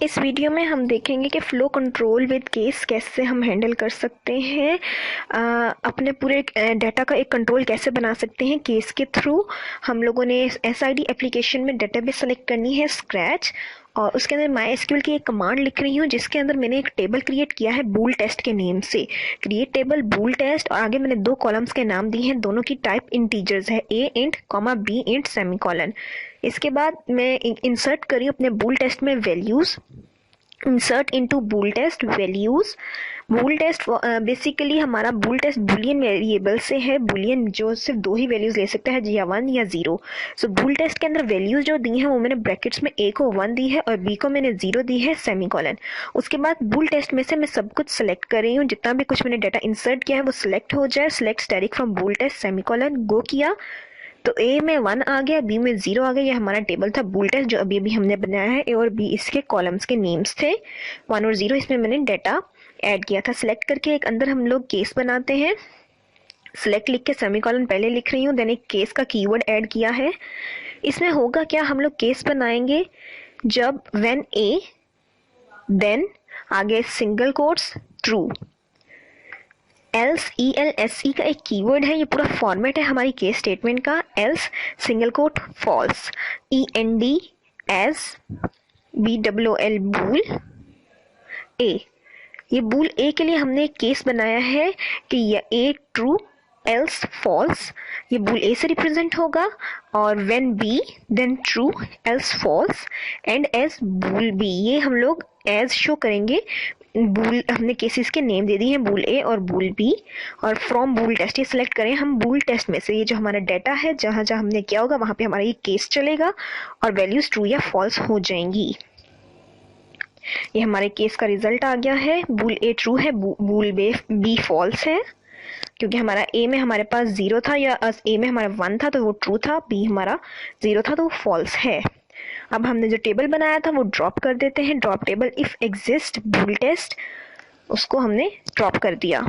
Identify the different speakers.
Speaker 1: इस वीडियो में हम देखेंगे कि फ़्लो कंट्रोल विद केस कैसे हम हैंडल कर सकते हैं, अपने पूरे डाटा का एक कंट्रोल कैसे बना सकते हैं केस के थ्रू। हम लोगों ने SID एप्लीकेशन में डेटाबेस सेलेक्ट करनी है स्क्रैच, और उसके अंदर MySQL की एक कमांड लिख रही हूँ जिसके अंदर मैंने एक टेबल क्रिएट किया है बूल टेस्ट के नेम से। क्रिएट टेबल बूल टेस्ट, और आगे मैंने 2 कॉलम्स के नाम दिए हैं, दोनों की टाइप इंटीजर्स है, A int, B int, semicolon. इसके बाद मैं इंसर्ट करी अपने बूल टेस्ट में वैल्यूज़। इंसर्ट इनटू बूल टेस्ट वैल्यूज़। बूल टेस्ट बेसिकली हमारा बूल टेस्ट बूलियन वेरिएबल से है, बूलियन जो सिर्फ 2 ही वैल्यूज़ ले सकता है, या 1 या 0। सो बूल टेस्ट के अंदर वैल्यूज़ जो दी हैं वो मैंने ब्रैकेट्स में A को 1 दी है और B को मैंने 0 दी है, सेमीकोलन। उसके बाद बूल टेस्ट में से मैं सब कुछ सेलेक्ट कर रही हूँ, जितना भी कुछ मैंने डाटा इंसर्ट किया है वो सिलेक्ट हो जाए। Select static from bool test, semicolon, go किया तो A में 1 आ गया, B में 0 आ गया। ये हमारा टेबल था बूल टेस्ट जो अभी अभी हमने बनाया है। A और B इसके कॉलम्स के नेम्स थे, 1 और 0। इसमें मैंने डाटा ऐड किया था। सिलेक्ट करके एक अंदर हम लोग केस बनाते हैं। सिलेक्ट लिख के सेमीकोलन पहले लिख रही हूँ, देन एक केस का कीवर्ड ऐड किया है। इसमें होगा क्या, हम लोग केस बनाएंगे जब व्हेन A, देन आगे single quotes true, else ELSE का एक कीवर्ड है। ये पूरा फॉर्मेट है हमारी केस स्टेटमेंट का। Else single quote false, END as BOOL bool A। ये बूल A के लिए हमने एक केस बनाया है कि ये A ट्रू एल्स फॉल्स, ये बूल A से रिप्रेजेंट होगा, और when B then true else false, and as bool B। ये हम लोग एज शो करेंगे। बूल हमने केसेस के नेम दे दिए हैं, बूल A और बूल B। और फ्रॉम बूल टेस्ट ये सिलेक्ट करें हम बूल टेस्ट में से। ये जो हमारा डाटा है, जहाँ जहाँ हमने किया होगा वहाँ पे हमारा ये केस चलेगा और वैल्यूज ट्रू या फॉल्स हो जाएंगी। ये हमारे केस का रिजल्ट आ गया है। बूल A ट्रू है, बूल B फॉल्स है, क्योंकि हमारा A में हमारे पास 0 था, या A में हमारा 1 था तो वो ट्रू था, B हमारा 0 था तो वो फॉल्स है। अब हमने जो टेबल बनाया था वो ड्रॉप कर देते हैं। Drop table if exist bool test, उसको हमने ड्रॉप कर दिया।